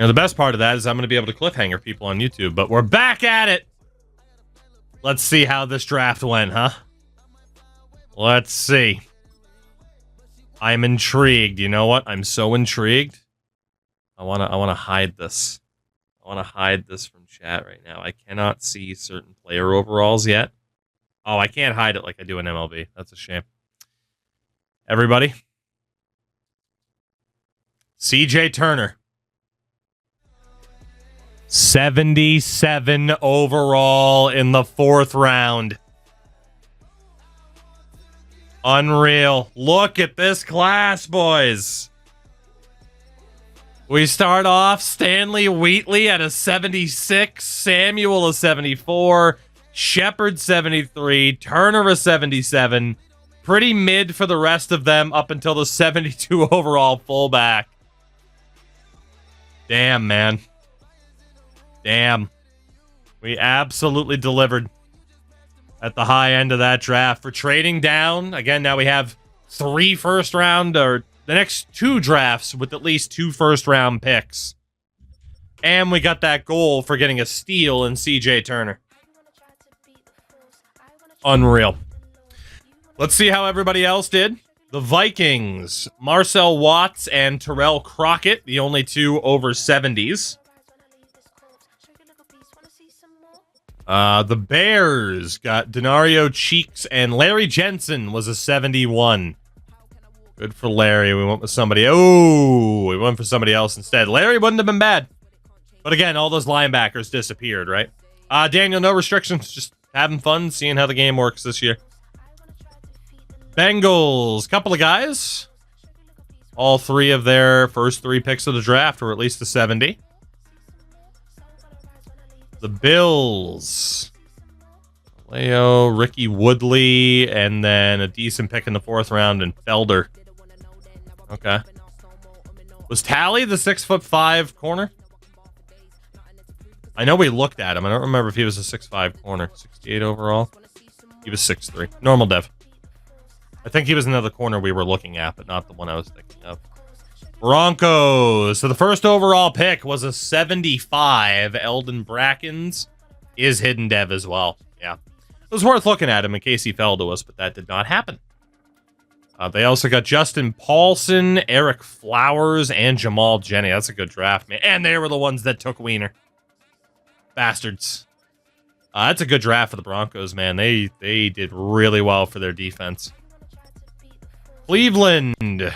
know, the best part of that is I'm going to be able to cliffhanger people on YouTube, but we're back at it. Let's see how this draft went, huh? Let's see. I'm intrigued. You know what? I'm so intrigued. I want to hide this. I want to hide this from chat right now. I cannot see certain player overalls yet. Oh, I can't hide it like I do in MLB. That's a shame. Everybody. CJ Turner. 77 overall in the 4th round. Unreal. Look at this class, boys. We start off Stanley Wheatley at a 76, Samuel a 74, Shepard 73, Turner a 77. Pretty mid for the rest of them up until the 72 overall fullback. Damn, man. Damn. We absolutely delivered at the high end of that draft. For trading down, again, now we have 3 first round, or the next 2 drafts with at least 2 first round picks. And we got that goal for getting a steal in CJ Turner. Unreal. Let's see how everybody else did. The Vikings, Marcel Watts and Terrell Crockett, the only 2 over 70s. The Bears got Denario Cheeks, and Larry Jensen was a 71. Good for Larry. We went with somebody. Oh, we went for somebody else instead. Larry wouldn't have been bad. But again, all those linebackers disappeared, right? Daniel, no restrictions. Just having fun, seeing how the game works this year. Bengals, couple of guys. All 3 of their first 3 picks of the draft were at least a 70. The Bills. Leo, Ricky Woodley, and then a decent pick in the 4th round in Felder. Okay. Was Talley the 6'5" corner? I know we looked at him. I don't remember if he was a 6'5" corner. 68 overall. He was 6'3". Normal dev. I think he was another corner we were looking at, but not the one I was thinking of. Broncos. So the first overall pick was a 75. Eldon Brackens is hidden dev as well. Yeah. It was worth looking at him in case he fell to us, but that did not happen. They also got Justin Paulson, Eric Flowers, and Jamal Jennings. That's a good draft, man. And they were the ones that took Wiener. Bastards. That's a good draft for the Broncos, man. They did really well for their defense. Cleveland.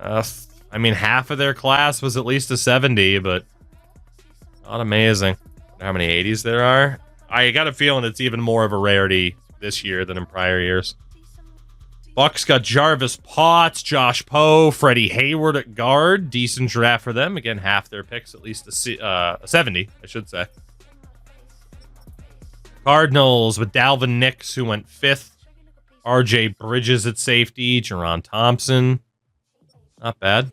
I mean, half of their class was at least a 70, but not amazing. How many 80s there are? I got a feeling it's even more of a rarity this year than in prior years. Bucks got Jarvis Potts, Josh Poe, Freddie Hayward at guard. Decent draft for them. Again, half their picks, at least a 70, I should say. Cardinals with Dalvin Nix, who went 5th. RJ Bridges at safety. Jerron Thompson. Not bad.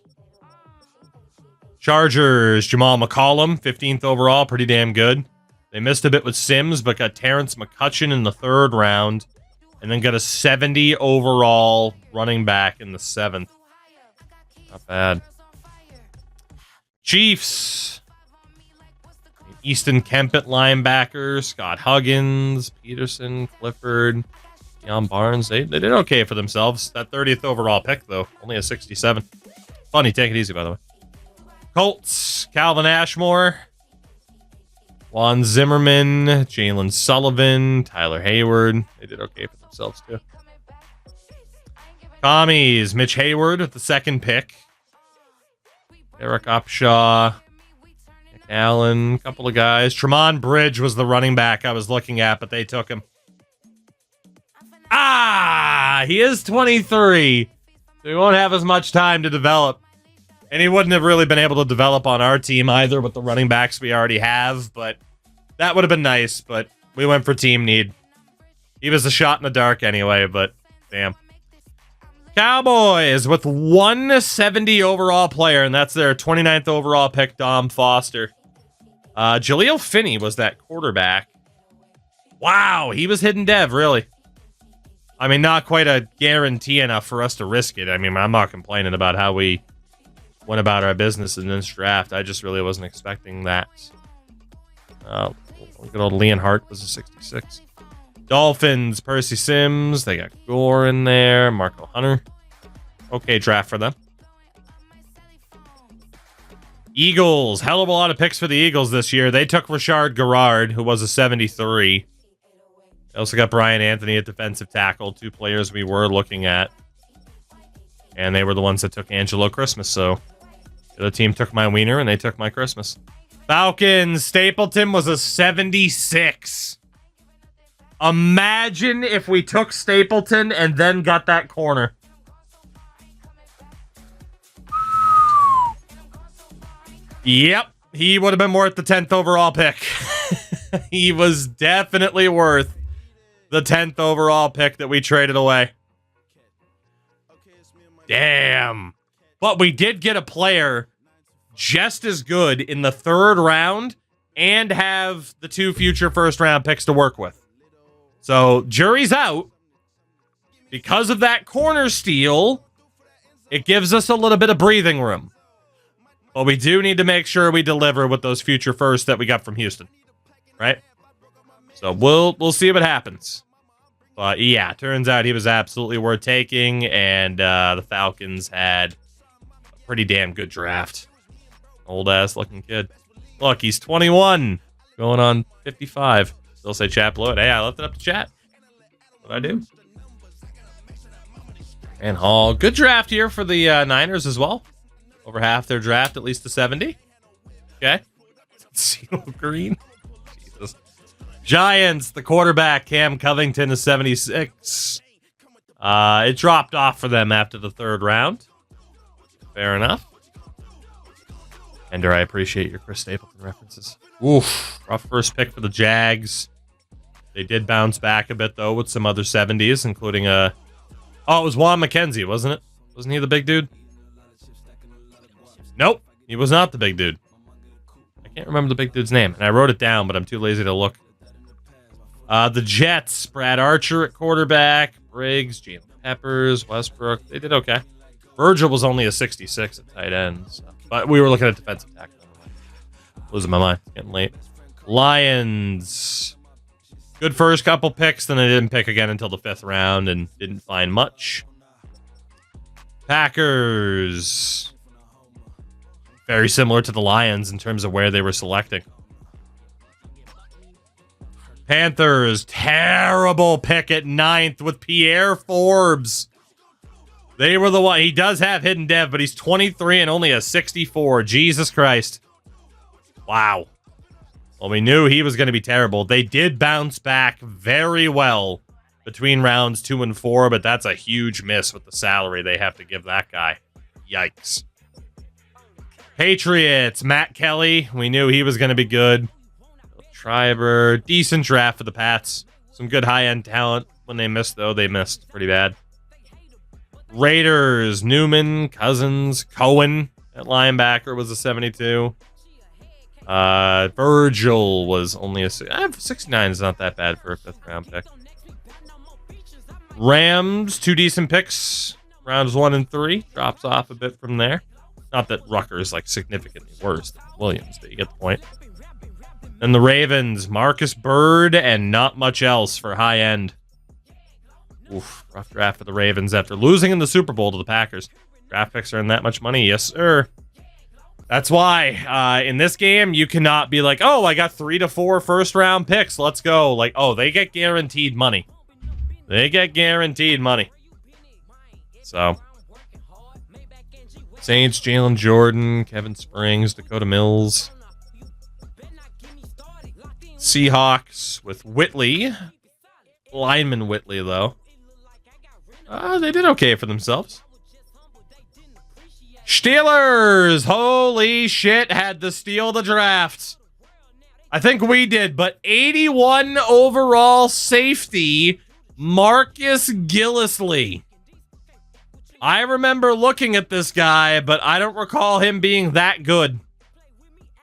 Chargers, Jamal McCollum, 15th overall. Pretty damn good. They missed a bit with Sims, but got Terrence McCutcheon in the 3rd round. And then got a 70 overall running back in the 7th. Not bad. Chiefs. Easton Kemp at linebacker. Scott Huggins, Peterson, Clifford, Deion Barnes. They did okay for themselves. That 30th overall pick, though. Only a 67. Funny, take it easy, by the way. Colts, Calvin Ashmore. Juan Zimmerman, Jalen Sullivan, Tyler Hayward. They did okay for themselves, too. Commies, Mitch Hayward with the 2nd pick. Eric Upshaw. Nick Allen, a couple of guys. Tremont Bridge was the running back I was looking at, but they took him. He is 23. So he won't have as much time to develop. And he wouldn't have really been able to develop on our team either with the running backs we already have, but that would have been nice, but we went for team need. He was a shot in the dark anyway, but damn. Cowboys with 170 overall player, and that's their 29th overall pick, Dom Foster. Jaleel Finney was that quarterback. Wow, he was hidden dev, really. I mean, not quite a guarantee enough for us to risk it. I mean, I'm not complaining about how we went about our business in this draft. I just really wasn't expecting that. Good old Leonhardt was a 66. Dolphins, Percy Sims. They got Gore in there. Marco Hunter. Okay draft for them. Eagles. Hell of a lot of picks for the Eagles this year. They took Rashard Garrard, who was a 73. They also got Brian Anthony at defensive tackle. 2 players we were looking at. And they were the ones that took Angelo Christmas. So the other team took my wiener and they took my Christmas. Falcons. Stapleton was a 76. Imagine if we took Stapleton and then got that corner. Yep. He would have been worth the 10th overall pick. He was definitely worth the 10th overall pick that we traded away. Damn. But we did get a player just as good in the 3rd round and have the 2 future 1st round picks to work with. So, jury's out. Because of that corner steal, it gives us a little bit of breathing room. But we do need to make sure we deliver with those future firsts that we got from Houston. Right? So, we'll see what happens. But, yeah, turns out he was absolutely worth taking, and the Falcons had a pretty damn good draft. Old-ass looking kid. Look, he's 21, going on 55. Still say chat below it. Hey, I left it up to chat. What'd I do? And Hall. Good draft here for the Niners as well. Over half their draft, at least to 70. Okay. CeeLo Green. Jesus. Giants, the quarterback, Cam Covington, is 76. It dropped off for them after the 3rd round. Fair enough. Ender, I appreciate your Chris Stapleton references. Oof. Rough first pick for the Jags. They did bounce back a bit, though, with some other 70s, including a... Oh, it was Juan McKenzie, wasn't it? Wasn't he the big dude? Nope. He was not the big dude. I can't remember the big dude's name. And I wrote it down, but I'm too lazy to look. The Jets. Brad Archer at quarterback. Briggs, Jalen Peppers, Westbrook. They did okay. Virgil was only a 66 at tight end. So. But we were looking at defensive tackle. Losing my mind. It's getting late. Lions. Good first couple picks. Then I didn't pick again until the 5th round and didn't find much. Packers. Very similar to the Lions in terms of where they were selecting. Panthers. Terrible pick at 9th with Pierre Forbes. They were the one. He does have hidden dev, but he's 23 and only a 64. Jesus Christ. Wow. Well, we knew he was going to be terrible. They did bounce back very well between rounds 2 and 4, but that's a huge miss with the salary they have to give that guy. Yikes. Patriots. Matt Kelly. We knew he was going to be good. Schreiber. Decent draft for the Pats. Some good high-end talent. When they missed, though, they missed pretty bad. Raiders, Newman, Cousins, Cohen at linebacker was a 72. Virgil was only a 69 is not that bad for a 5th round pick. Rams, 2 decent picks. Rounds 1 and 3. Drops off a bit from there. Not that Rucker is like significantly worse than Williams, but you get the point. And the Ravens, Marcus Bird and not much else for high end. Oof, rough draft for the Ravens after losing in the Super Bowl to the Packers. Draft picks earn that much money. Yes, sir. That's why in this game, you cannot be like, oh, I got 3 to 4 first-round picks. Let's go. Like, oh, they get guaranteed money. They get guaranteed money. So, Saints, Jalen Jordan, Kevin Springs, Dakota Mills. Seahawks with Whitley. Lineman Whitley, though. They did okay for themselves. Steelers! Holy shit, had to steal the draft. I think we did, but 81 overall safety, Marcus Gillislee. I remember looking at this guy, but I don't recall him being that good.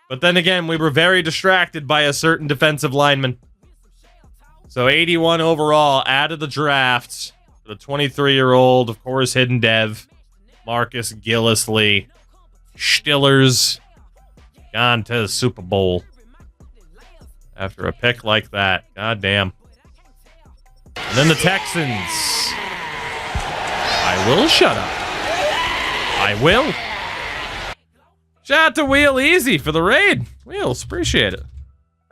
But then again, we were very distracted by a certain defensive lineman. So 81 overall, out of the draft. The 23-year-old, of course, hidden dev, Marcus Gillislee. Stillers gone to the Super Bowl after a pick like that. God damn. And then the Texans. I will shut up. I will. Shout out to Wheel Easy for the raid. Wheels, appreciate it.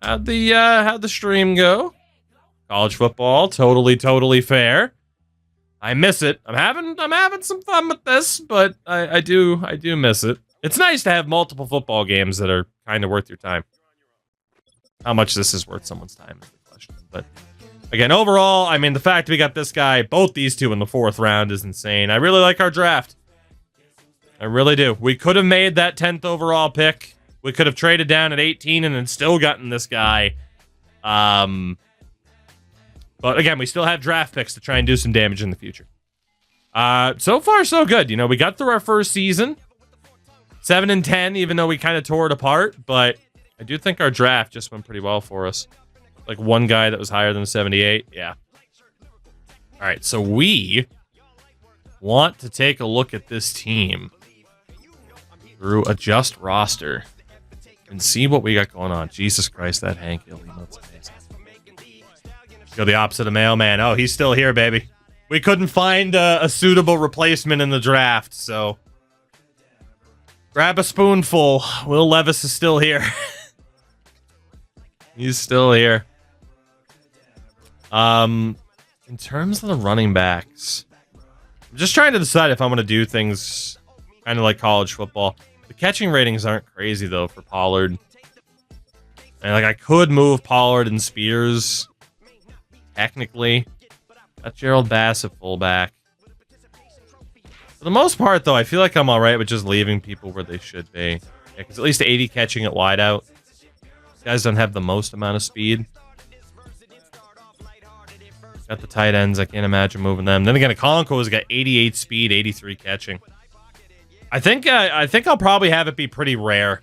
How'd the stream go? College football, totally fair. I miss it. I'm having some fun with this, but I do miss it. It's nice to have multiple football games that are kind of worth your time. How much this is worth someone's time is the question. But again, overall, I mean, the fact we got this guy, both these two in the 4th round is insane. I really like our draft. I really do. We could have made that 10th overall pick. We could have traded down at 18 and then still gotten this guy. But again, we still have draft picks to try and do some damage in the future. So far, so good. You know, we got through our first season. 7-10, even though we kind of tore it apart. But I do think our draft just went pretty well for us. Like one guy that was higher than 78. Yeah. All right, so we want to take a look at this team through adjust roster and see what we got going on. Jesus Christ, that Hank Hill emote's amazing. Go the opposite of mailman. Oh, he's still here, baby. We couldn't find a suitable replacement in the draft, so grab a spoonful. Will Levis is still here. He's still here. In terms of the running backs, I'm just trying to decide if I'm going to do things kind of like college football. The catching ratings aren't crazy, though, for Pollard. And, like, I could move Pollard and Spears, technically. Got Gerald Bass at fullback. For the most part, though, I feel like I'm all right with just leaving people where they should be. Because at least 80 catching at wideout. These guys don't have the most amount of speed. Got the tight ends. I can't imagine moving them. Then again, Okonkwo has got 88 speed, 83 catching. I think I'll probably have it be pretty rare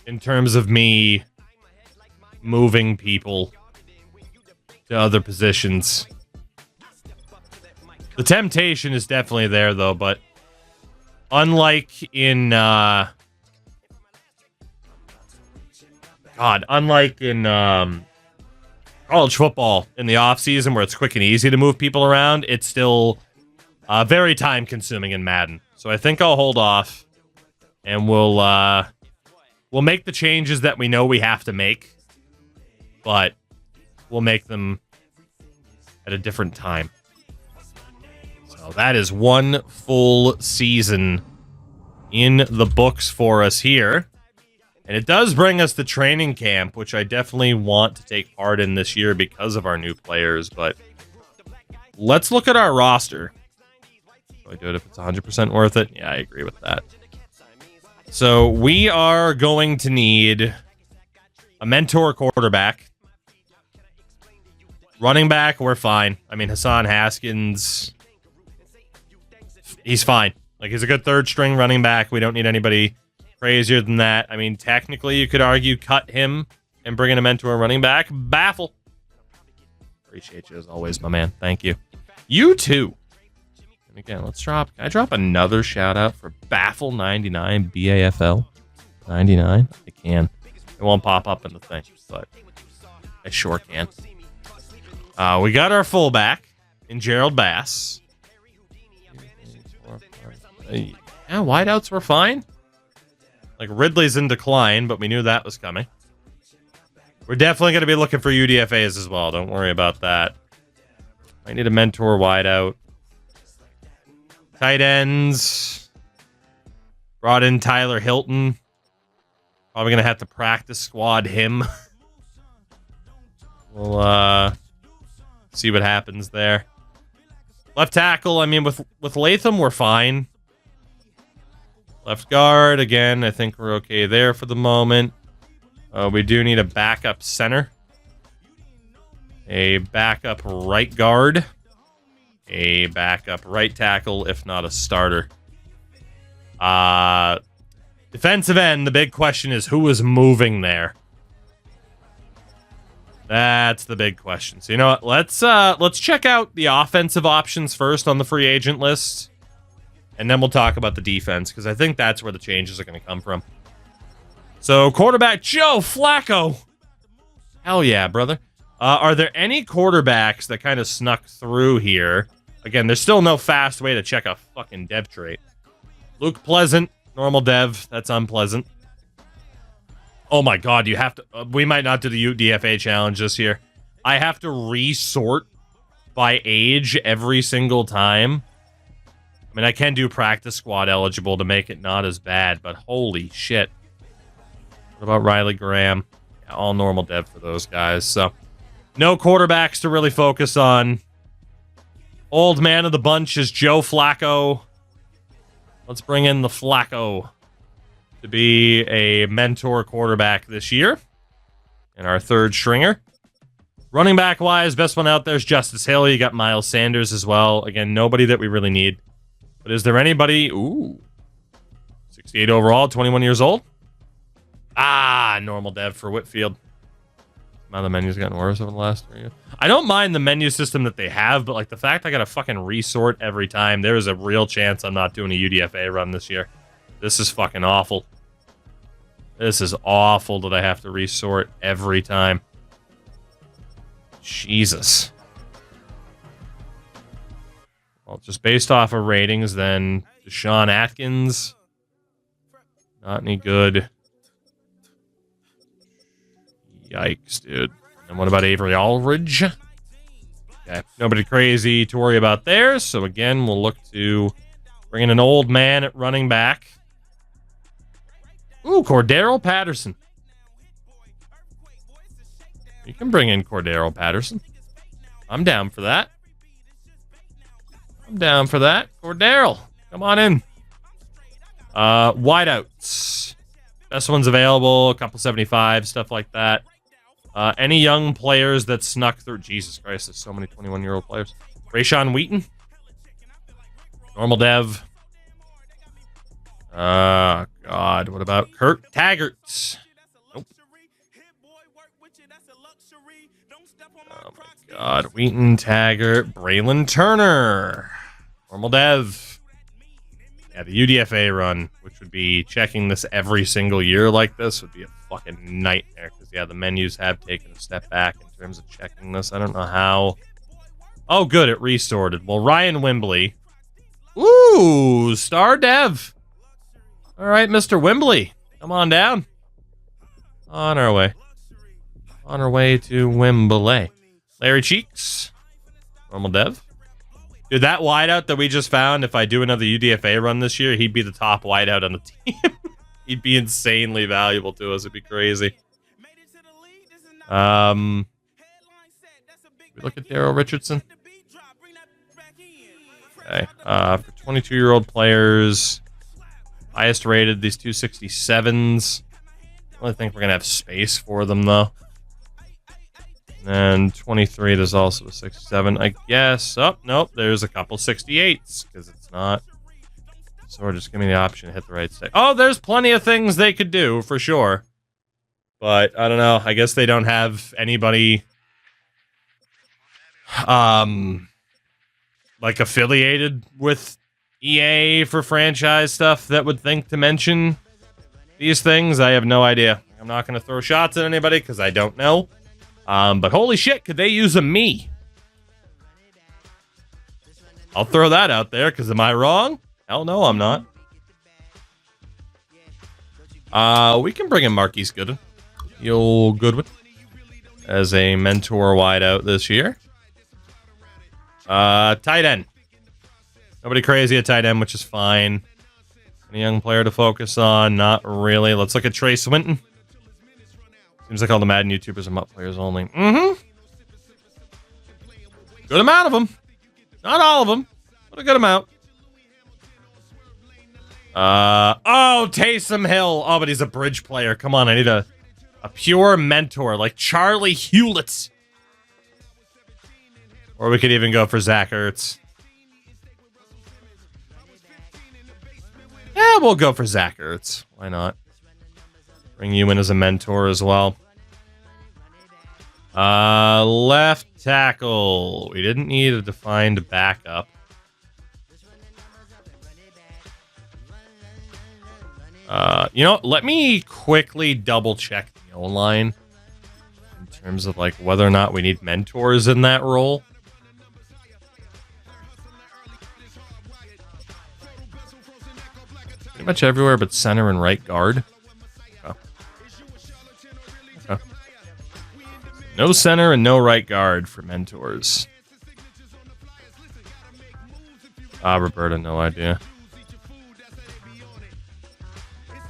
in terms of me moving people to other positions. The temptation is definitely there, though, but unlike in college football in the offseason where it's quick and easy to move people around, it's still very time consuming in Madden. So I think I'll hold off and we'll make the changes that we know we have to make, but we'll make them at a different time. So that is one full season in the books for us here. And it does bring us to training camp, which I definitely want to take part in this year because of our new players. But let's look at our roster. Do I do it if it's 100% worth it? Yeah, I agree with that. So we are going to need a mentor quarterback. Running back, we're fine. I mean, Hassan Haskins, he's fine. Like, he's a good third string running back. We don't need anybody crazier than that. I mean, technically, you could argue cut him and bring in a mentor running back. Baffle. Appreciate you as always, my man. Thank you. You too. And again, let's drop. Can I drop another shout out for Baffle99 BAFL 99? I can. It won't pop up in the thing, but I sure can. We got our fullback in Gerald Bass. Yeah, wideouts were fine. Like, Ridley's in decline, but we knew that was coming. We're definitely going to be looking for UDFAs as well. Don't worry about that. I need a mentor wideout. Tight ends. Brought in Tyler Hilton. Probably going to have to practice squad him. We'll see what happens there. Left tackle, I mean, with Latham, we're fine. Left guard, again, I think we're okay there for the moment. We do need a backup center. A backup right guard. A backup right tackle, if not a starter. Defensive end, the big question is who is moving there? That's the big question. So, you know what? Let's check out the offensive options first on the free agent list. And then we'll talk about the defense, because I think that's where the changes are going to come from. So, quarterback Joe Flacco. Hell yeah, brother. Are there any quarterbacks that kind of snuck through here? Again, there's still no fast way to check a fucking dev trait. Luke Pleasant, normal dev. That's unpleasant. Oh my god, you have to... we might not do the UDFA challenge this year. I have to resort by age every single time. I mean, I can do practice squad eligible to make it not as bad, but holy shit. What about Riley Graham? Yeah, all normal dev for those guys, so... no quarterbacks to really focus on. Old man of the bunch is Joe Flacco. Let's bring in the Flacco to be a mentor quarterback this year. And our third stringer. Running back wise, best one out there is Justice Hill. You got Miles Sanders as well. Again, nobody that we really need. But is there anybody? Ooh. 68 overall, 21 years old. Ah, normal dev for Whitfield. Now the menu's gotten worse over the last 3 years. I don't mind the menu system that they have, but like the fact I gotta fucking resort every time, there is a real chance I'm not doing a UDFA run this year. This is fucking awful. This is awful that I have to resort every time. Jesus. Well, just based off of ratings, then Deshaun Atkins. Not any good. Yikes, dude. And what about Avery Aldridge? Okay, nobody crazy to worry about there. So again, we'll look to bring in an old man at running back. Ooh, Cordero Patterson. You can bring in Cordero Patterson. I'm down for that. I'm down for that. Cordero, come on in. Wideouts. Best ones available, a couple 75, stuff like that. Any young players that snuck through... Jesus Christ, there's so many 21-year-old players. Rayshawn Wheaton. Normal dev. God, what about Kurt Taggart? Nope. Oh my God, Wheaton, Taggart, Braylon Turner. Normal dev. Yeah, the UDFA run, which would be checking this every single year like this, would be a fucking nightmare. Because, yeah, the menus have taken a step back in terms of checking this. I don't know how. Oh, good, it resorted. Well, Ryan Wembley. Ooh, star dev. All right, Mr. Wembley. Come on down. On our way. On our way to Wembley. Larry Cheeks. Normal dev. Dude, that wideout that we just found, if I do another UDFA run this year, he'd be the top wideout on the team. He'd be insanely valuable to us. It'd be crazy. We look at Daryl Richardson. Okay. For 22-year-old players, highest rated, these 267s. I really think we're going to have space for them, though. And 23, there's also a 67, I guess. Oh, nope, there's a couple 68s, because it's not. So just give me the option to hit the right stick. Oh, there's plenty of things they could do, for sure. But, I don't know, I guess they don't have anybody, like, affiliated with EA for franchise stuff that would think to mention these things. I have no idea. I'm not going to throw shots at anybody, because I don't know. But holy shit, could they use a me? I'll throw that out there, because am I wrong? Hell no, I'm not. We can bring in Marquise Goodwin. Yo, Goodwin. As a mentor wideout this year. Tight end. Nobody crazy at tight end, which is fine. Any young player to focus on? Not really. Let's look at Trey Swinton. Seems like all the Madden YouTubers are MUT players only. Mm-hmm. Good amount of them. Not all of them, but a good amount. Oh, Taysom Hill. Oh, but he's a bridge player. Come on, I need a pure mentor like Charlie Hewlett. Or we could even go for Zach Ertz. Yeah, we'll go for Zach Ertz. Why not? Bring you in as a mentor as well. Left tackle. We didn't need a defined backup. You know, let me quickly double check the O-line in terms of like whether or not we need mentors in that role. Pretty much everywhere but center and right guard. Okay. Okay. No center and no right guard for mentors. Roberta, no idea.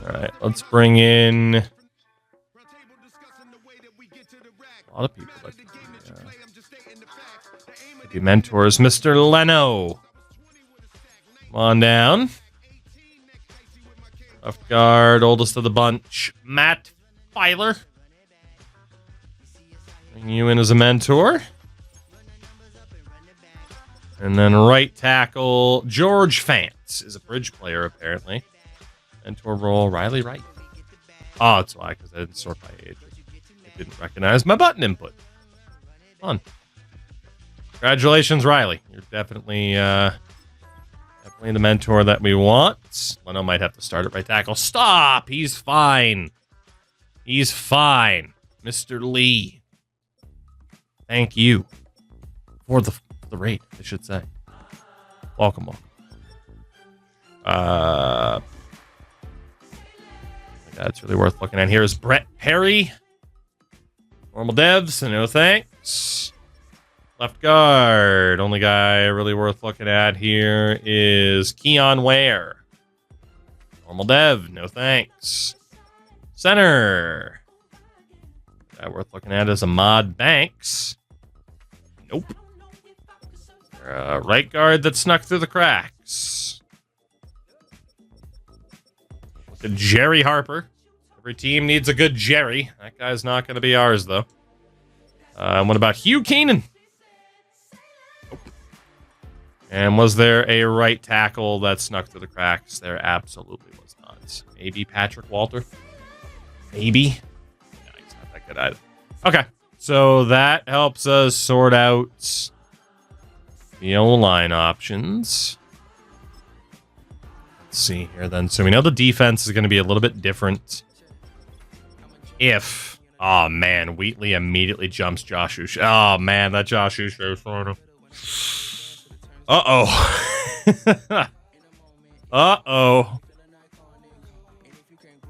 Alright, let's bring in a lot of people that could be mentors. Mr. Leno. Come on down. Left guard, oldest of the bunch, Matt Filer. Bring you in as a mentor. And then right tackle, George Fantz is a bridge player, apparently. Mentor role, Riley Wright. Oh, that's why, because I didn't sort by age. I didn't recognize my button input. Fun. Congratulations, Riley. You're definitely the mentor that we want. Leno might have to start at right tackle. Stop! He's fine. He's fine. Mr. Lee. Thank you for the raid, I should say. Welcome. That's really worth looking at. Here is Brett Perry. Normal devs, no thanks. Left guard. Only guy really worth looking at here is Keon Ware. Normal dev, no thanks. Center. Guy worth looking at is Ahmad Banks. Nope. Right guard that snuck through the cracks. Look at Jerry Harper. Every team needs a good Jerry. That guy's not going to be ours, though. What about Hugh Keenan? Nope. And was there a right tackle that snuck through the cracks? There absolutely was not. Maybe Patrick Walter? Maybe? No, he's not that good either. Okay, so that helps us sort out the O-line options. Let's see here then. So we know the defense is going to be a little bit different if... Oh, man. Wheatley immediately jumps Josh Uche. Oh, man. That Josh Uche is sort of... Uh-oh. Uh-oh.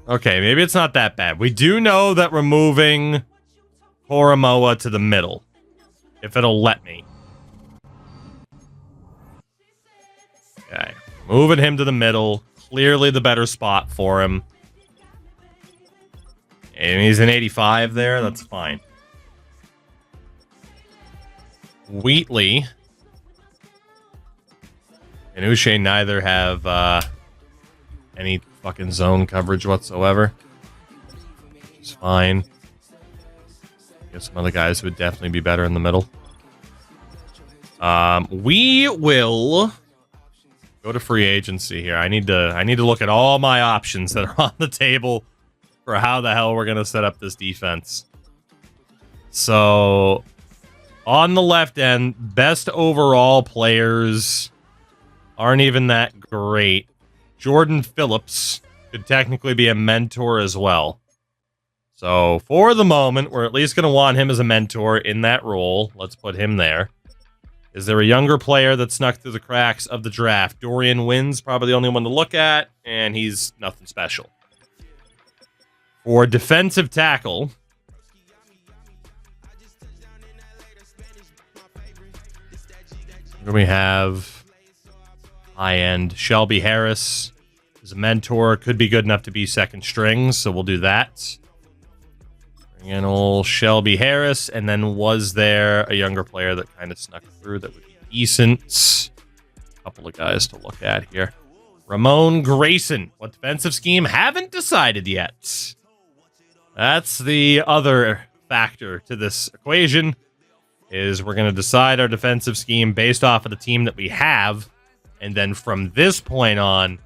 Okay, maybe it's not that bad. We do know that removing Horomoa to the middle, if it'll let me. Okay. Moving him to the middle. Clearly the better spot for him. And he's an 85 there. That's fine. Wheatley and Uche neither have any fucking zone coverage whatsoever. Which is fine. I guess some other guys would definitely be better in the middle. We will go to free agency here. I need to look at all my options that are on the table for how the hell we're gonna set up this defense. So on the left end, best overall players aren't even that great. Jordan Phillips could technically be a mentor as well. So for the moment, we're at least gonna want him as a mentor in that role. Let's put him there. Is there a younger player that snuck through the cracks of the draft? Dorian Wynn's probably the only one to look at, and he's nothing special. For defensive tackle, we have high-end Shelby Harris is a mentor. Could be good enough to be second string, so we'll do that. Bring in old Shelby Harris, and then was there a younger player that kind of snuck through that would be decent? A couple of guys to look at here. Ramon Grayson. What defensive scheme? Haven't decided yet. That's the other factor to this equation, is we're going to decide our defensive scheme based off of the team that we have, and then from this point on,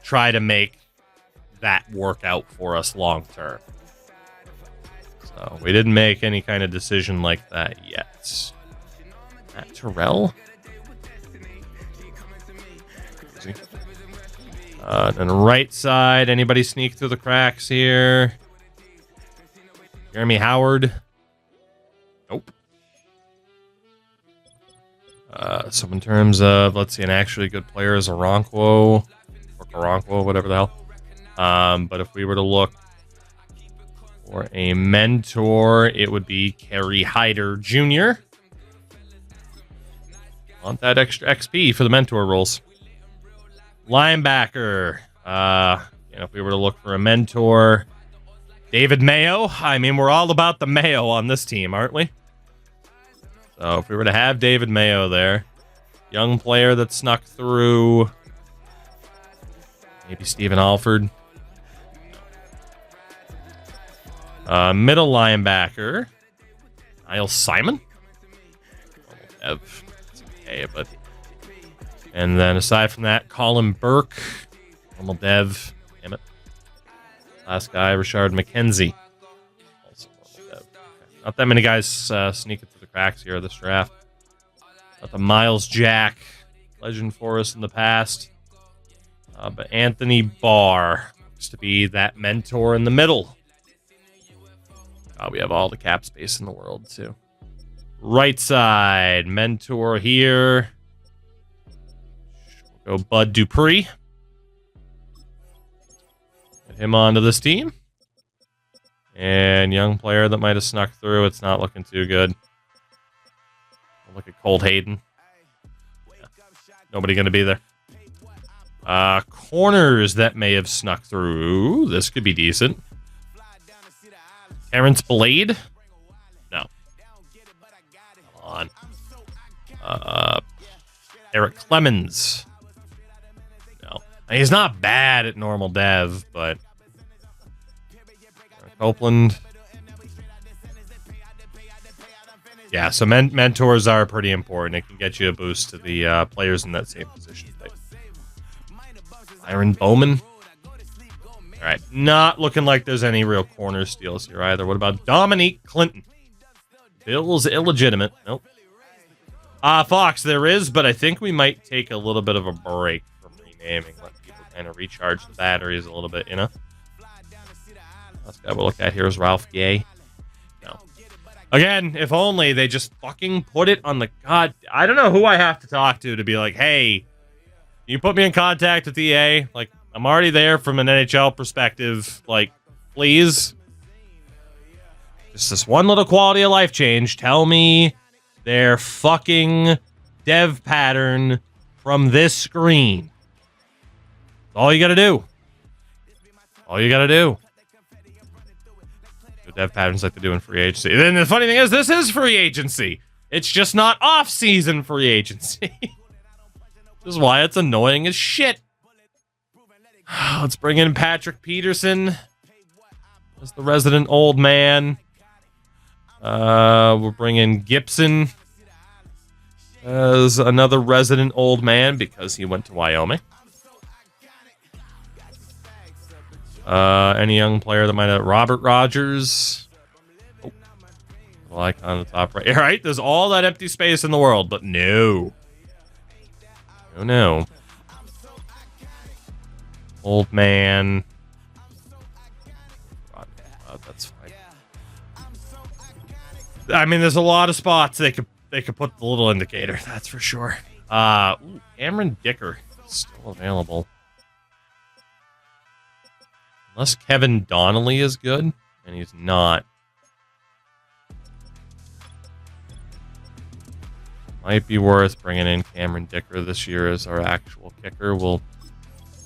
try to make that work out for us long term. So we didn't make any kind of decision like that yet. Matt Terrell? Then right side, anybody sneak through the cracks here? Jeremy Howard. Nope. So in terms of, let's see, an actually good player is Okonkwo, or Okonkwo, whatever the hell. But if we were to look for a mentor, it would be Kerry Hyder Jr. Want that extra XP for the mentor roles. Linebacker. If we were to look for a mentor, David Mayo. I mean, we're all about the Mayo on this team, aren't we? So if we were to have David Mayo there, young player that snuck through, maybe Stephen Alford. Middle linebacker, Niall Simon. It's okay, but. And then aside from that, Colin Burke, normal dev. Damn it. Last guy, Richard McKenzie. Also normal dev. Okay. Not that many guys sneaking through the cracks here this draft. Got the Miles Jack, legend for us in the past. But Anthony Barr looks to be that mentor in the middle. We have all the cap space in the world, too. Right side, mentor here. We'll go Bud Dupree. Get him onto this team. And young player that might have snuck through. It's not looking too good. We'll look at Colt Hayden. Yeah. Nobody going to be there. Corners that may have snuck through. This could be decent. Terrence Blade? No. Come on. Eric Clemens? No. He's not bad at normal dev, but... Copeland? Yeah, so mentors are pretty important. It can get you a boost to the players in that same position. Byron Bowman? All right, not looking like there's any real corner steals here either. What about Dominique Clinton? Bill's illegitimate. Nope. Fox, there is, but I think we might take a little bit of a break from renaming. Let people kind of recharge the batteries a little bit, you know? Last guy we'll look at here is Ralph Gay. No. Again, if only they just fucking put it on the... God, I don't know who I have to talk to be like, hey, you put me in contact with EA? Like, I'm already there from an NHL perspective. Like, please. Just this one little quality of life change. Tell me their fucking dev pattern from this screen. That's all you gotta do. All you gotta do. The dev patterns like they do in free agency. And then the funny thing is, this is free agency. It's just not off-season free agency. This is why it's annoying as shit. Let's bring in Patrick Peterson as the resident old man. We'll bring in Gibson as another resident old man because he went to Wyoming. Any young player that might have... Robert Rogers. Oh. Like on the top right. All right, there's all that empty space in the world, but no. No. Old man. That's fine. I mean, there's a lot of spots they could put the little indicator. That's for sure. Cameron Dicker is still available. Unless Kevin Donnelly is good, and he's not. Might be worth bringing in Cameron Dicker this year as our actual kicker. We'll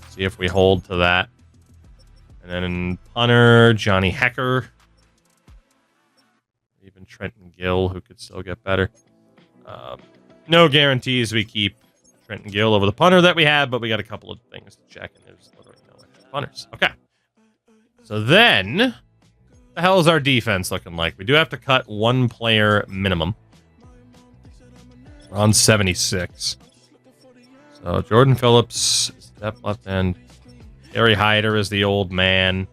see if we hold to that. And then in punter, Johnny Hecker. Even Trenton Gill, who could still get better. No guarantees we keep Trenton Gill over the punter that we have, but we got a couple of things to check, and there's literally no extra punters. Okay. So then, what the hell is our defense looking like? We do have to cut one player minimum. We're on 76. So Jordan Phillips, step left end. Gary Hyder is the old man.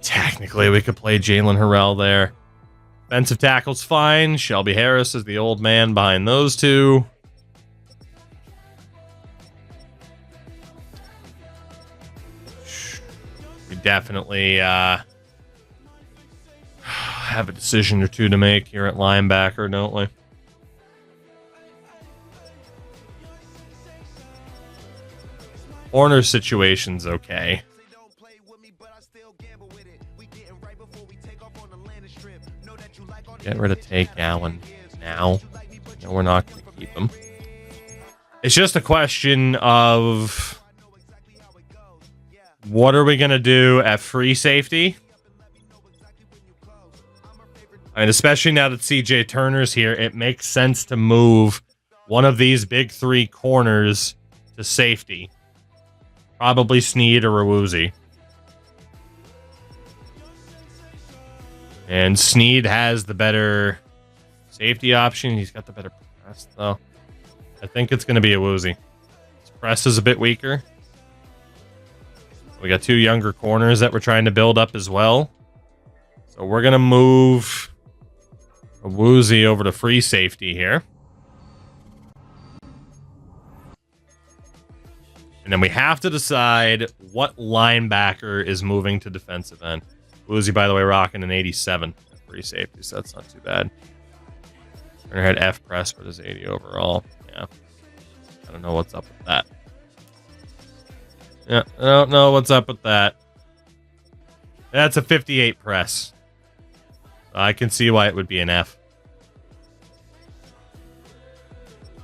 Technically, we could play Jalen Harrell there. Defensive tackle's fine. Shelby Harris is the old man behind those two. We definitely have a decision or two to make here at linebacker, don't we? Corner situation's okay. Get rid of Tay Gowan now. No, we're not going to keep him. It's just a question of what are we going to do at free safety? I mean, especially now that CJ Turner's here, it makes sense to move one of these big three corners to safety. Probably Snead or Awuzie. And Snead has the better safety option. He's got the better press, though. I think it's going to be Awuzie. His press is a bit weaker. We got two younger corners that we're trying to build up as well. So we're going to move Awuzie over to free safety here. And then we have to decide what linebacker is moving to defensive end. Awuzie, by the way, rocking an 87 at free safety, so that's not too bad. Turner had F press, but is 80 overall. Yeah. I don't know what's up with that. Yeah, I don't know what's up with that. That's a 58 press. I can see why it would be an F.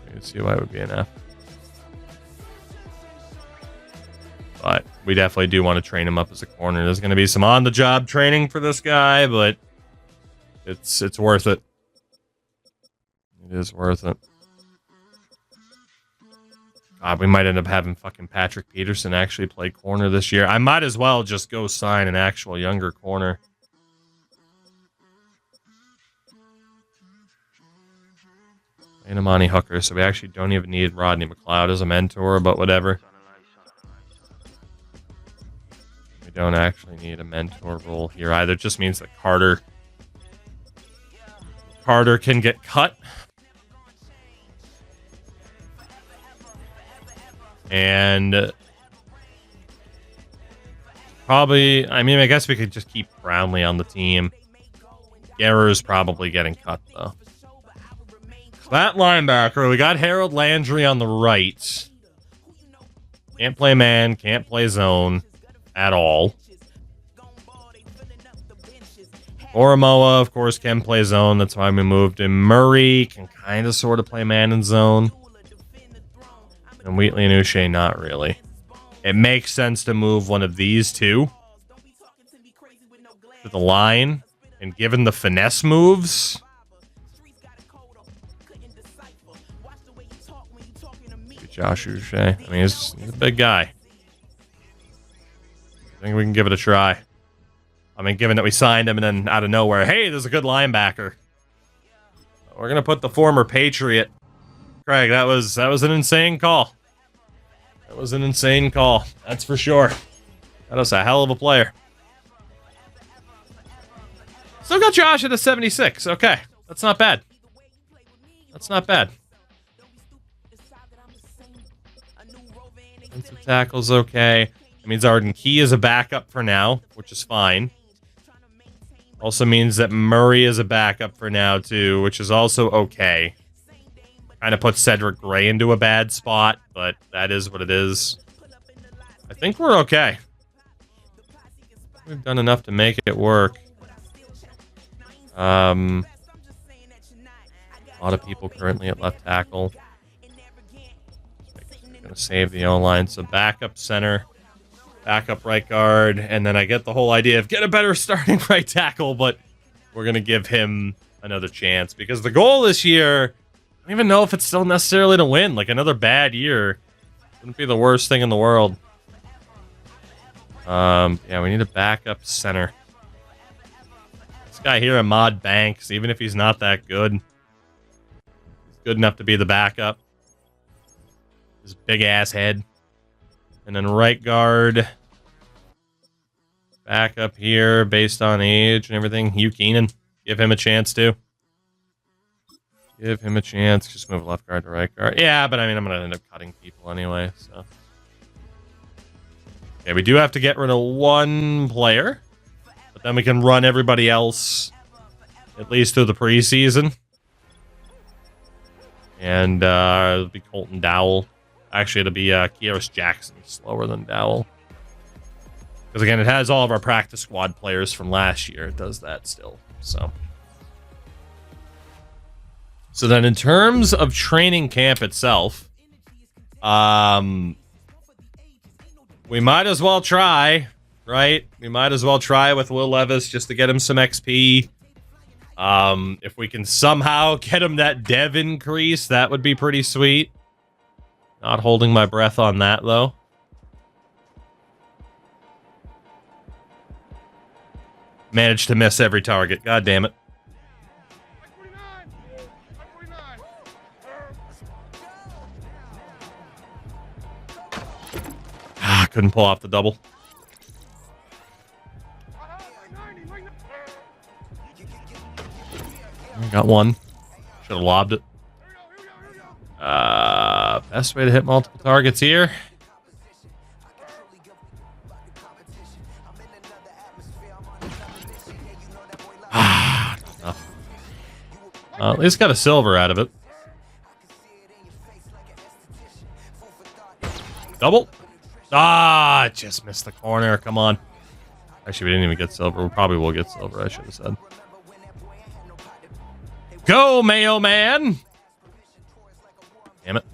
I can see why it would be an F. But we definitely do want to train him up as a corner. There's going to be some on-the-job training for this guy, but it's worth it. It is worth it. God, we might end up having fucking Patrick Peterson actually play corner this year. I might as well just go sign an actual younger corner. And Amani Hooker, so we actually don't even need Rodney McLeod as a mentor, but whatever. We don't actually need a mentor role here either. It just means that Carter can get cut. And probably, I mean, I guess we could just keep Brownlee on the team. Guerrer's probably getting cut, though. That linebacker, we got Harold Landry on the right. Can't play man, can't play zone at all. Oromoa, of course, can play zone. That's why we moved him. Murray can kind of sort of play man and zone. And Wheatley and Uche, not really. It makes sense to move one of these two to the line. And given the finesse moves, Josh Uche. I mean, he's a big guy. I think we can give it a try. I mean, given that we signed him and then out of nowhere, hey, there's a good linebacker. We're going to put the former Patriot. Craig, that was an insane call. That was an insane call. That's for sure. That was a hell of a player. Still got Josh at a 76. Okay. That's not bad. That's not bad. Defensive tackle's okay. It means Arden Key is a backup for now, which is fine. Also means that Murray is a backup for now, too, which is also okay. Kind of puts Cedric Gray into a bad spot, but that is what it is. I think we're okay. We've done enough to make it work. A lot of people currently at left tackle. We're going to save the O-line. So backup center, backup right guard, and then I get the whole idea of get a better starting right tackle, but we're going to give him another chance because the goal this year, I don't even know if it's still necessarily to win. Like another bad year wouldn't be the worst thing in the world. Yeah, we need a backup center. This guy here, Ahmad Banks, even if he's not that good, he's good enough to be the backup. His big ass head. And then right guard. Backup here based on age and everything. Hugh Keenan. Give him a chance too. Give him a chance. Just move left guard to right guard. Yeah, but I mean, I'm going to end up cutting people anyway, so. Okay, we do have to get rid of one player. But then we can run everybody else at least through the preseason. And it'll be Colton Dowell. Actually, it'll be Kieris Jackson, slower than Dowell. Because again, it has all of our practice squad players from last year. It does that still. So then in terms of training camp itself, we might as well try, right? We might as well try with Will Levis just to get him some XP. If we can somehow get him that dev increase, that would be pretty sweet. Not holding my breath on that, though. Managed to miss every target. God damn it. Couldn't pull off the double. Got one. Should have lobbed it. Best way to hit multiple targets here. At least got a silver out of it. Double. Just missed the corner. Come on. Actually, we didn't even get silver. We probably will get silver, I should have said. Go, Mayo Man! Damn it.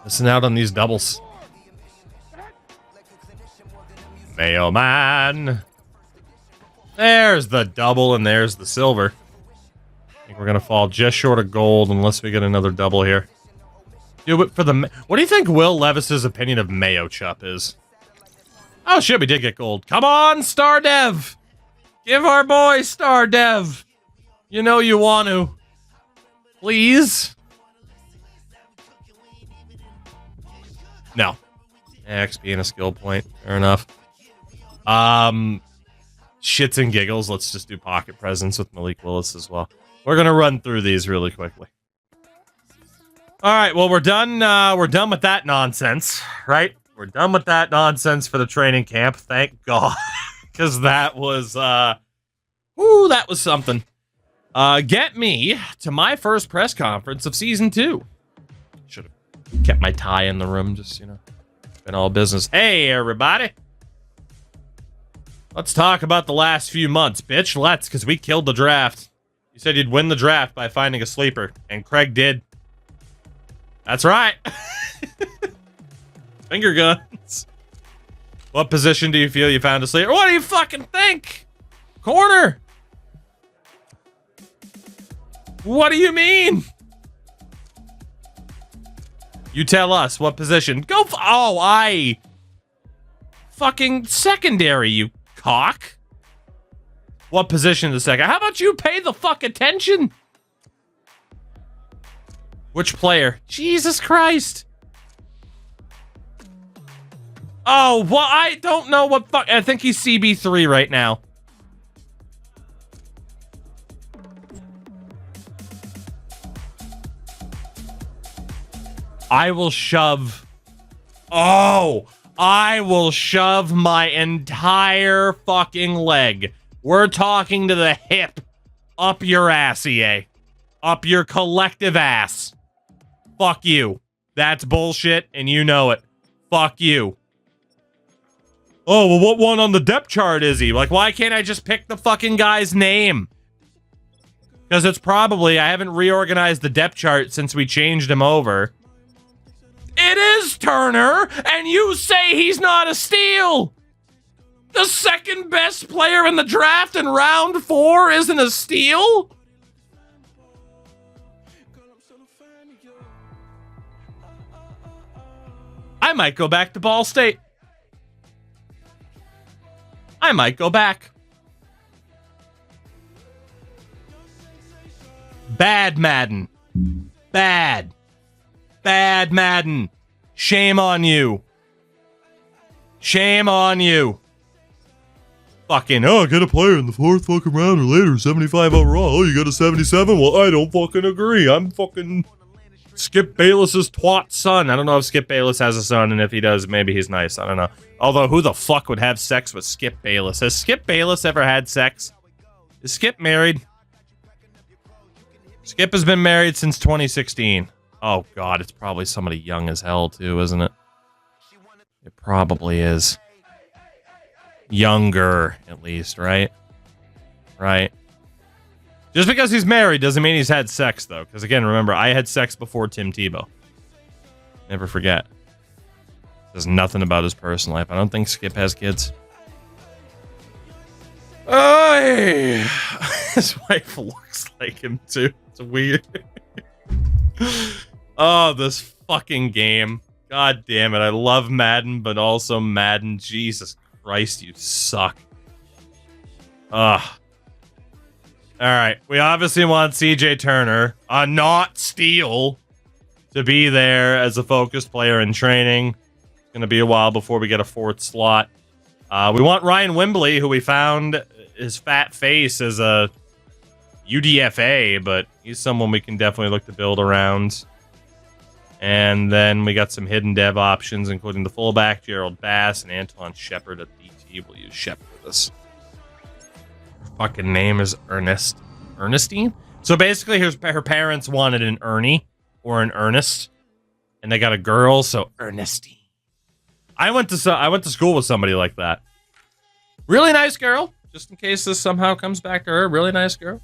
Missing out on these doubles. Mayo Man! There's the double, and there's the silver. I think we're going to fall just short of gold unless we get another double here. Do it for the... What do you think Will Levis's opinion of Mayo Chup is? Oh, shit, we did get gold. Come on, Star Dev! Give our boy Star Dev! You know you want to. Please? No. XP and a skill point. Fair enough. Shits and giggles. Let's just do pocket presence with Malik Willis as well. We're going to run through these really quickly. All right, well, we're done with that nonsense, right? We're done with that nonsense for the training camp. Thank God. Because that was, that was something. Get me to my first press conference of Season 2. Should have kept my tie in the room, just, you know, been all business. Hey, everybody. Let's talk about the last few months, bitch. Let's, because we killed the draft. You said you'd win the draft by finding a sleeper, and Craig did. That's right. Finger guns. What position do you feel you found a sleeper? What do you fucking think? Corner. What do you mean? You tell us what position. Go. I fucking secondary, you cock. What position is the second? How about you pay the fuck attention? Which player? Jesus Christ. Oh, well, I don't know what fuck. I think he's CB3 right now. I will shove. Oh, I will shove my entire fucking leg. We're talking to the hip. Up your ass, EA. Up your collective ass. Fuck you. That's bullshit, and you know it. Fuck you. Oh, well, what one on the depth chart is he? Like, why can't I just pick the fucking guy's name? Because it's probably... I haven't reorganized the depth chart since we changed him over. It is Turner, and you say he's not a steal! The second best player in the draft in round 4 isn't a steal? I might go back to Ball State. I might go back. Bad Madden. Bad. Bad Madden. Shame on you. Shame on you. Fucking, oh, get a player in the 4th fucking round or later, 75 overall. Oh, you got a 77? Well, I don't fucking agree. I'm fucking... Skip Bayless's twat son. I don't know if Skip Bayless has a son, and if he does, maybe he's nice. I don't know. Although, who the fuck would have sex with Skip Bayless? Has Skip Bayless ever had sex? Is Skip married? Skip has been married since 2016. Oh, God, it's probably somebody young as hell, too, isn't it? It probably is. Younger, at least, right? Right. Just because he's married doesn't mean he's had sex, though. Because, again, remember, I had sex before Tim Tebow. Never forget. There's nothing about his personal life. I don't think Skip has kids. Oh, his wife looks like him, too. It's weird. Oh, this fucking game. God damn it. I love Madden, but also Madden. Jesus Christ, you suck. Ugh. Alright, we obviously want CJ Turner, not Steele, to be there as a focused player in training. It's going to be a while before we get a fourth slot. We want Ryan Wimbley, who we found his fat face as a UDFA, but he's someone we can definitely look to build around. And then we got some hidden dev options, including the fullback, Gerald Bass, and Antoine Shepard at DT. We'll use Shepard for this. Fucking name is Ernestine. So basically, her parents wanted an Ernie or an Ernest, and they got a girl, so Ernestine. I went to school with somebody like that. Really nice girl. Just in case this somehow comes back to her, really nice girl.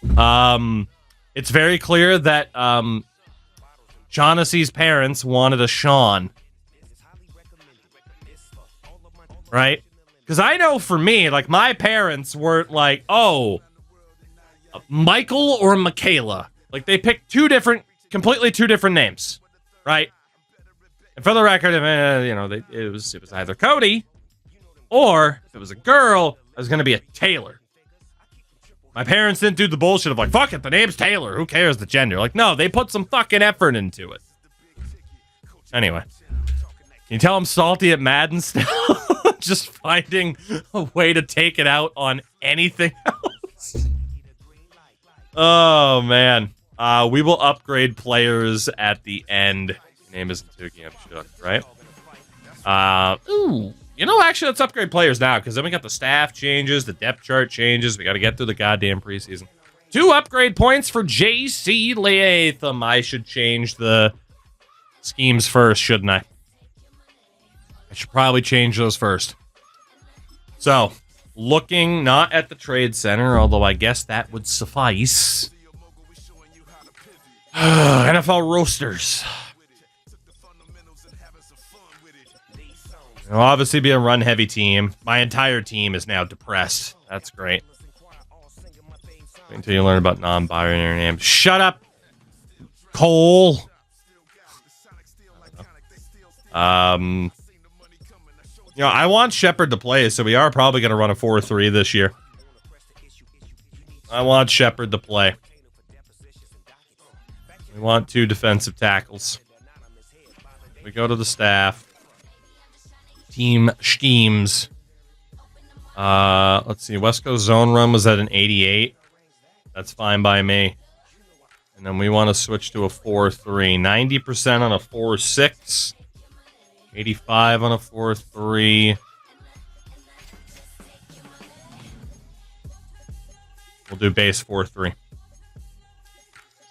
It's very clear that Shaughnessy's parents wanted a Sean, right? Because I know for me, like, my parents weren't like, oh, Michael or Michaela. Like, they picked completely two different names, right? And for the record, you know, it was either Cody, or if it was a girl, it was going to be a Taylor. My parents didn't do the bullshit of like, fuck it, the name's Taylor. Who cares the gender? Like, no, they put some fucking effort into it. Anyway. Can you tell I'm salty at Madden still? Just finding a way to take it out on anything else. Oh, man. We will upgrade players at the end. Your name isn't Tuki, I'm shook, right? Ooh. You know, actually, let's upgrade players now, because then we got the staff changes, the depth chart changes. We got to get through the goddamn preseason. 2 upgrade points for JC Latham. I should change the schemes first, shouldn't I? I should probably change those first. So, looking not at the trade center, although I guess that would suffice. NFL rosters. It'll obviously be a run-heavy team. My entire team is now depressed. That's great. Wait until you learn about non-binary names. Shut up, Cole. You know, I want Shepard to play, so we are probably going to run a 4-3 this year. I want Shepard to play. We want 2 defensive tackles. We go to the staff. Team schemes. Let's see. West Coast zone run was at an 88. That's fine by me. And then we want to switch to a 4-3. 90% on a 4-6. 85 on a 4-3. We'll do base 4-3.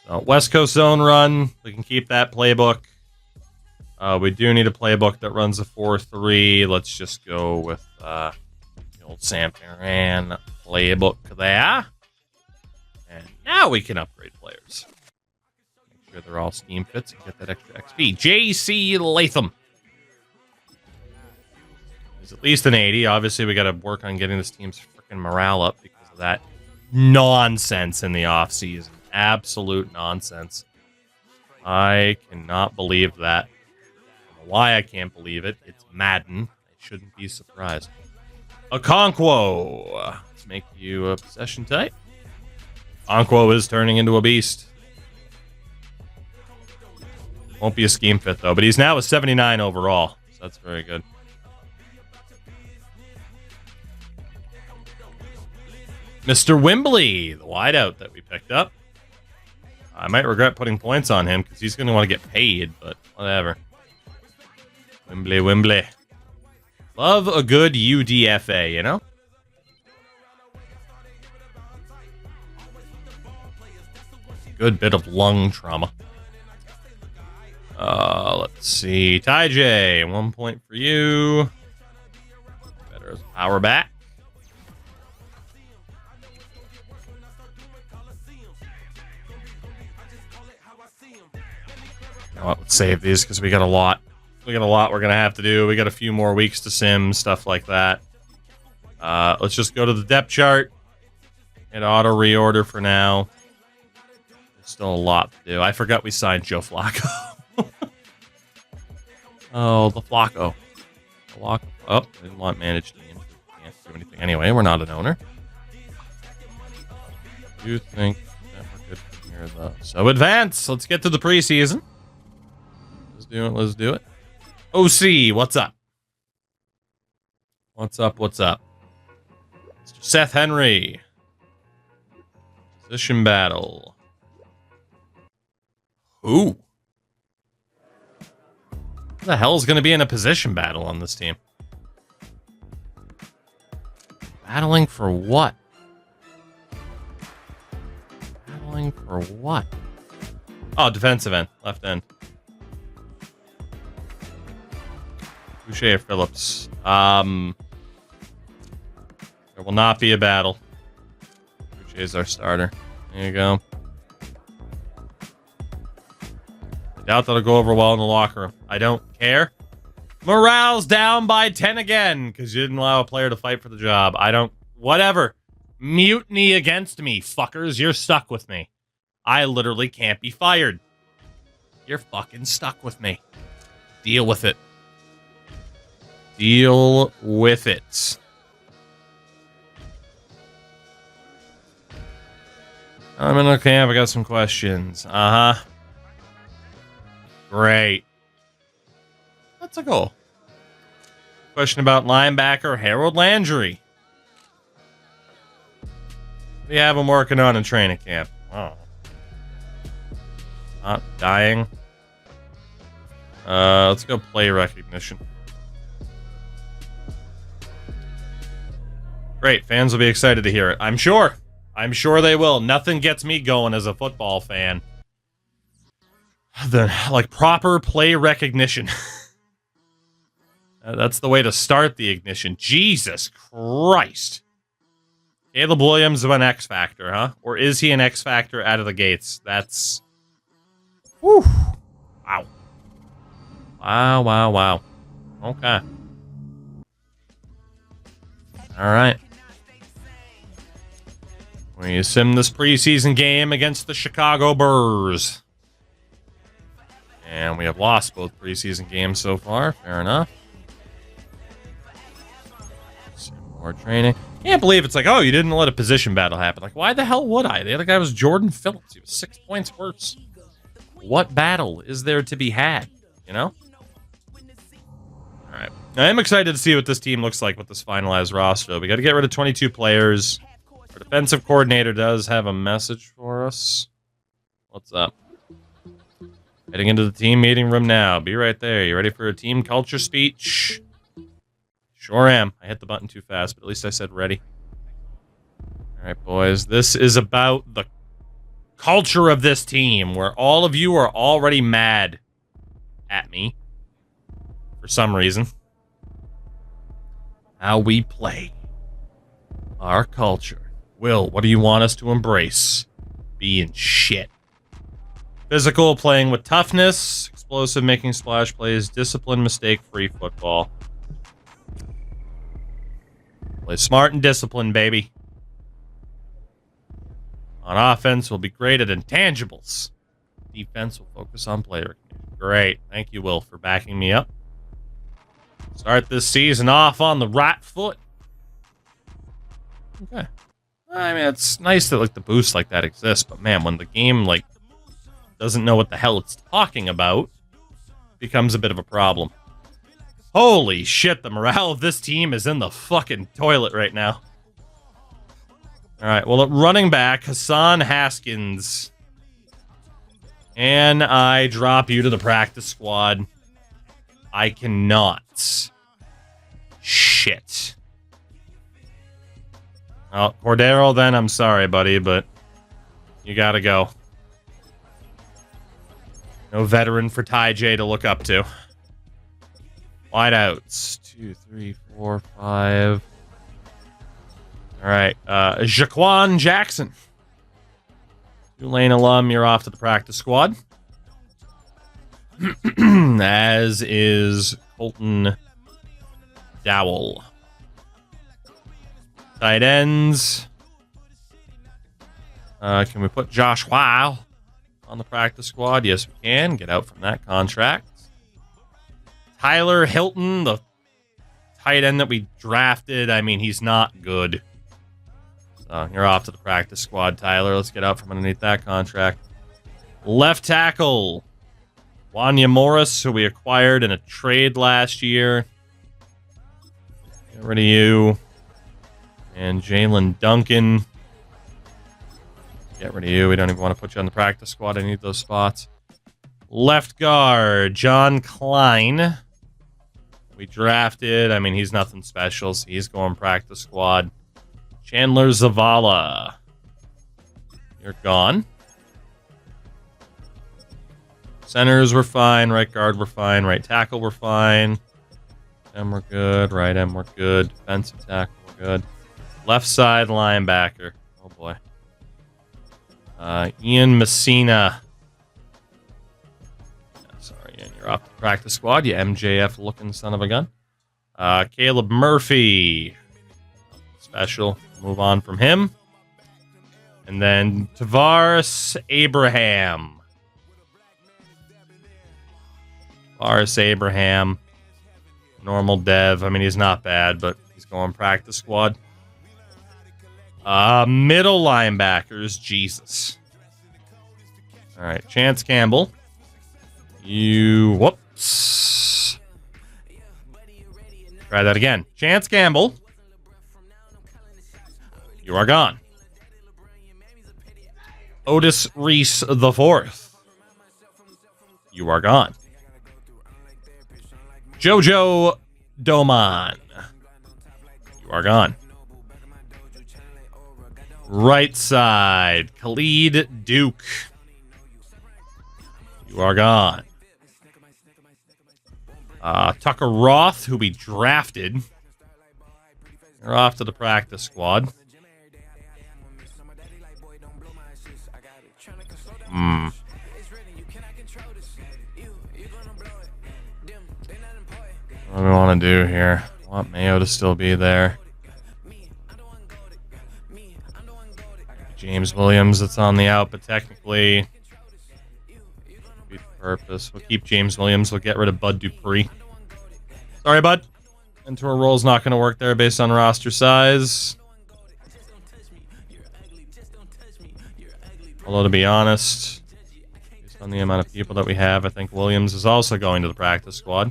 So West Coast zone run. We can keep that playbook. We do need a playbook that runs a 4-3. Let's just go with the old Sam Ferran playbook there. And now we can upgrade players. Make sure they're all scheme fits and get that extra XP. JC Latham. He's at least an 80. Obviously, we got to work on getting this team's freaking morale up because of that nonsense in the offseason. Absolute nonsense. I cannot believe that. Why I can't believe it. It's Madden. I shouldn't be surprised. Okonkwo. Let's make you a possession type. Okonkwo is turning into a beast. Won't be a scheme fit, though. But he's now a 79 overall. So that's very good. Mr. Wimbley, the wideout that we picked up. I might regret putting points on him because he's going to want to get paid, but whatever. Wembley, Wembley. Love a good UDFA, you know? Good bit of lung trauma. Let's see. Ty J, 1 point for you. Better as power back. You know what, let's save these because we got a lot. We got a lot we're going to have to do. We got a few more weeks to sim, stuff like that. Let's just go to the depth chart and auto reorder for now. There's still a lot to do. I forgot we signed Joe Flacco. Oh, the Flacco. Oh, didn't want managed team. Can't do anything anyway. We're not an owner. Do you think that we're good from here, though? So advance. Let's get to the preseason. Let's do it. Let's do it. OC, what's up? What's up? What's up? Mr. Seth Henry. Position battle. Who? Who the hell is going to be in a position battle on this team? Battling for what? Battling for what? Oh, defensive end. Left end. Boucher or Phillips. There will not be a battle. Boucher is our starter. There you go. I doubt that'll go over well in the locker room. I don't care. Morale's down by 10 again because you didn't allow a player to fight for the job. I don't... Whatever. Mutiny against me, fuckers. You're stuck with me. I literally can't be fired. You're fucking stuck with me. Deal with it. Deal with it. I'm in the camp. I got some questions. Uh-huh. Great. That's a goal. Question about linebacker Harold Landry. What do you have him working on in training camp? Oh. Not dying. Let's go play recognition. Great. Fans will be excited to hear it. I'm sure. I'm sure they will. Nothing gets me going as a football fan than, like, proper play recognition. That's the way to start the ignition. Jesus Christ. Caleb Williams is an X Factor, huh? Or is he an X Factor out of the gates? That's... Whew. Wow. Wow, wow, wow. Okay. All right. We sim this preseason game against the Chicago Bears. And we have lost both preseason games so far. Fair enough. Some more training. Can't believe it's like, oh, you didn't let a position battle happen. Like, why the hell would I? The other guy was Jordan Phillips. He was 6 points worse. What battle is there to be had? You know? All right. I am excited to see what this team looks like with this finalized roster. We got to get rid of 22 players. Our defensive coordinator does have a message for us. What's up? Heading into the team meeting room now. Be right there. You ready for a team culture speech? Sure am. I hit the button too fast, but at least I said ready. All right, boys. This is about the culture of this team, where all of you are already mad at me for some reason. How we play. Our culture. Will, what do you want us to embrace? Being shit. Physical, playing with toughness, explosive, making splash plays, discipline, mistake-free football. Play smart and disciplined, baby. On offense, we'll be great at intangibles. Defense will focus on player recognition. Great. Thank you, Will, for backing me up. Start this season off on the right foot. Okay. I mean, it's nice that, like, the boosts like that exist, but man, when the game, like, doesn't know what the hell it's talking about, becomes a bit of a problem. Holy shit, the morale of this team is in the fucking toilet right now. All right, well, at running back, Hassan Haskins And I drop you to the practice squad. I cannot. Shit. Oh, Cordero, then I'm sorry, buddy, but you gotta go. No veteran for Ty J to look up to. Wideouts. 2, 3, 4, 5. All right. Jaquan Jackson. Tulane alum, you're off to the practice squad. As is Colton Dowell. Tight ends. Can we put Josh Wow on the practice squad? Yes, we can. Get out from that contract. Tyler Hilton, the tight end that we drafted. I mean, he's not good. So you're off to the practice squad, Tyler. Let's get out from underneath that contract. Left tackle. Wanya Morris, who we acquired in a trade last year. Get rid of you. And Jalen Duncan. Get rid of you. We don't even want to put you on the practice squad. I need those spots. Left guard, John Klein. We drafted. I mean, he's nothing special, so he's going practice squad. Chandler Zavala. You're gone. Centers were fine. Right guard were fine. Right tackle were fine. M we're good. Right M we're good. Defensive tackle we're good. Left side linebacker. Oh boy. Ian Messina. Sorry, Ian, you're off the practice squad. You MJF looking son of a gun. Caleb Murphy. Special. Move on from him. And then Tavares Abraham. Tavares Abraham. Normal dev. I mean, he's not bad, but he's going practice squad. Middle linebackers. Jesus. All right. Chance Campbell. Whoops. Try that again. Chance Campbell. You are gone. Otis Reese the fourth. You are gone. Jojo Doman. You are gone. Right side, Khalid Duke. You are gone. Tucker Roth, who we drafted. You're off to the practice squad. What do we want to do here? I want Mayo to still be there. James Williams, that's on the out, but technically, purpose. We'll keep James Williams. We'll get rid of Bud Dupree. Sorry, Bud. Mentor role's not going to work there based on roster size. Although, to be honest, based on the amount of people that we have, I think Williams is also going to the practice squad.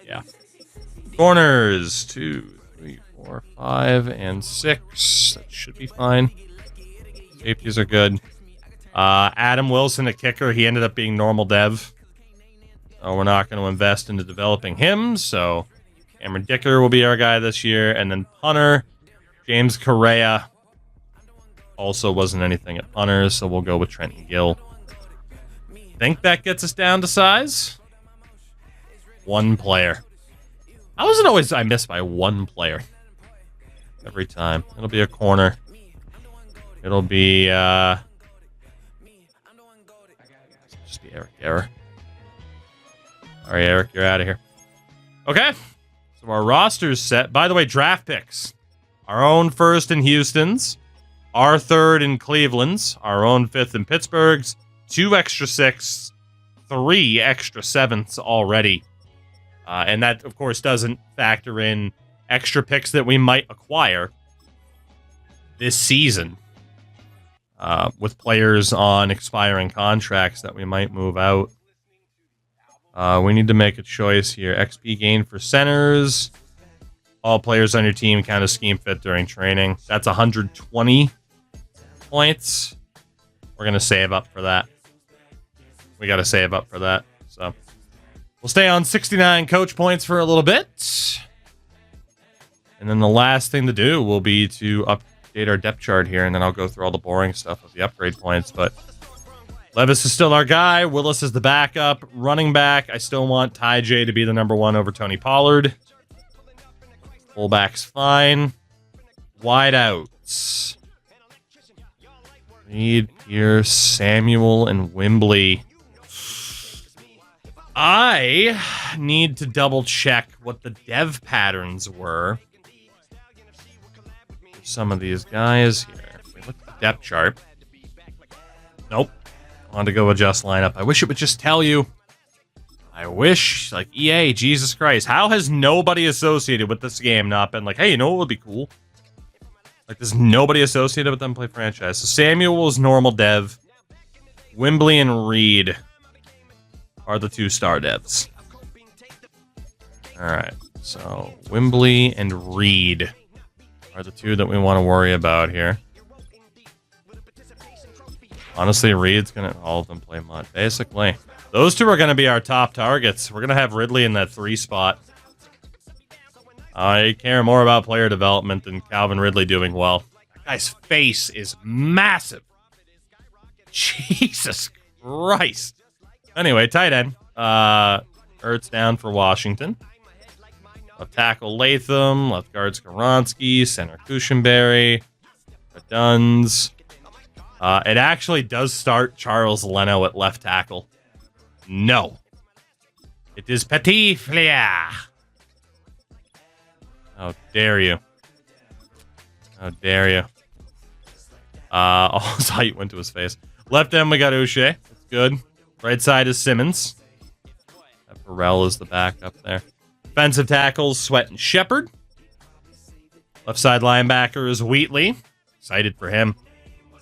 Yeah. Corners. 2, 3, 4, 5, and 6. That should be fine. Safeties are good. Adam Wilson, a kicker. He ended up being normal dev. So we're not going to invest into developing him. So Cameron Dicker will be our guy this year. And then punter, James Correa. Also wasn't anything at punter, so we'll go with Trenton Gill. Think that gets us down to size? One player. I miss by one player. Every time. It'll be a corner. It'll be, just be Eric Guerra. All right, Eric, you're out of here. Okay. So our roster's set. By the way, draft picks. Our own first in Houston's. Our third in Cleveland's. Our own fifth in Pittsburgh's. 2 extra sixths. 3 extra sevenths already. And that, of course, doesn't factor in extra picks that we might acquire this season. With players on expiring contracts that we might move out. We need to make a choice here. XP gain for centers. All players on your team kind of scheme fit during training. That's 120. points. We're going to save up for that. We got to save up for that. So we'll stay on 69 coach points for a little bit. And then the last thing to do will be to update our depth chart here. And then I'll go through all the boring stuff of the upgrade points. But Levis is still our guy. Willis is the backup. Running back, I still want Ty J to be the #1 over Tony Pollard. Fullback's fine. Wideouts. Reed, Pierce, Samuel, and Wembley. I need to double check what the dev patterns were for some of these guys here. If we look at the depth chart. Nope. I want to go adjust lineup. I wish it would just tell you. I wish, like, EA, Jesus Christ. How has nobody associated with this game not been like, hey, you know what would be cool? Like, there's nobody associated with them play franchise. So Samuel was normal dev. Wembley and Reed are the 2 star devs. Alright, so Wembley and Reed are the 2 that we want to worry about here. Honestly, Reed's going to... All of them play mud, basically. Those 2 are going to be our top targets. We're going to have Ridley in that 3 spot. I care more about player development than Calvin Ridley doing well. That guy's face is massive. Jesus Christ. Anyway, tight end. Ertz down for Washington. Left tackle Latham. Left guard Skoronski. Center Cushenberry. Duns. It actually does start Charles Leno at left tackle. No. It is Petit Flair. How dare you? How dare you? All his height went to his face. Left end, we got Uche. That's good. Right side is Simmons. Burrell is the backup there. Defensive tackles, Sweat and Shepard. Left side linebacker is Wheatley. Excited for him.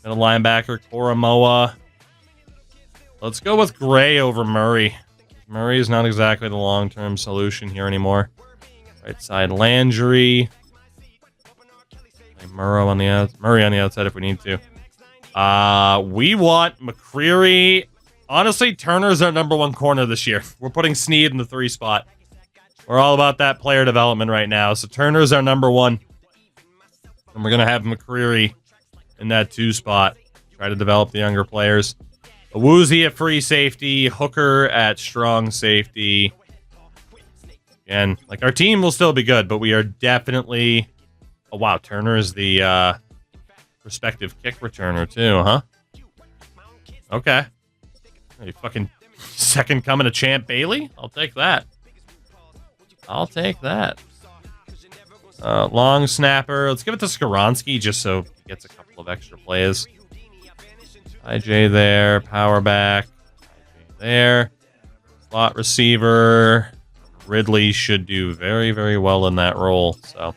Middle linebacker, Koromoa. Let's go with Gray over Murray. Murray is not exactly the long-term solution here anymore. Right side, Landry. Murray on the outside if we need to. We want McCreary. Honestly, Turner's our #1 corner this year. We're putting Snead in the 3 spot. We're all about that player development right now. So Turner's our #1. And we're going to have McCreary in that 2 spot. Try to develop the younger players. Awuzie at free safety. Hooker at strong safety. Again, like, our team will still be good, but we are definitely... Oh, wow. Turner is the prospective kick returner, too, huh? Okay. Are you fucking second coming to Champ Bailey? I'll take that. I'll take that. Long snapper. Let's give it to Skoronski just so he gets a couple of extra plays. IJ there. Power back. IJ there. Slot receiver. Ridley should do very, very well in that role. So,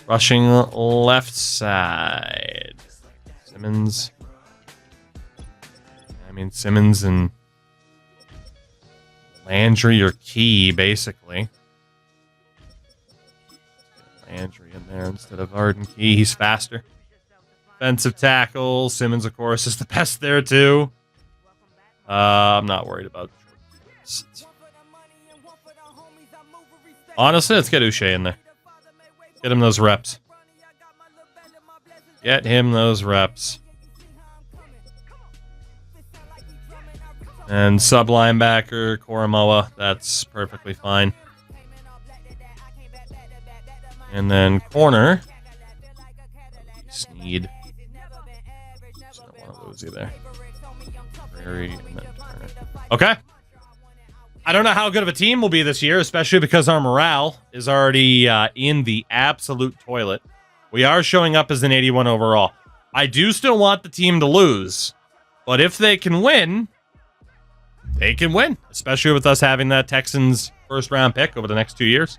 rushing left side. Simmons. I mean, Simmons and Landry are key, basically. Landry in there instead of Arden Key. He's faster. Defensive tackle. Simmons, of course, is the best there, too. I'm not worried about it. Honestly, let's get Uche in there. Get him those reps. Get him those reps. And sub linebacker, Koromoa. That's perfectly fine. And then corner. Snead. Just don't want to lose you there. Prairie and then Turner. Okay. I don't know how good of a team we'll be this year, especially because our morale is already in the absolute toilet. We are showing up as an 81 overall. I do still want the team to lose, but if they can win, they can win, especially with us having that Texans first-round pick over the next 2 years.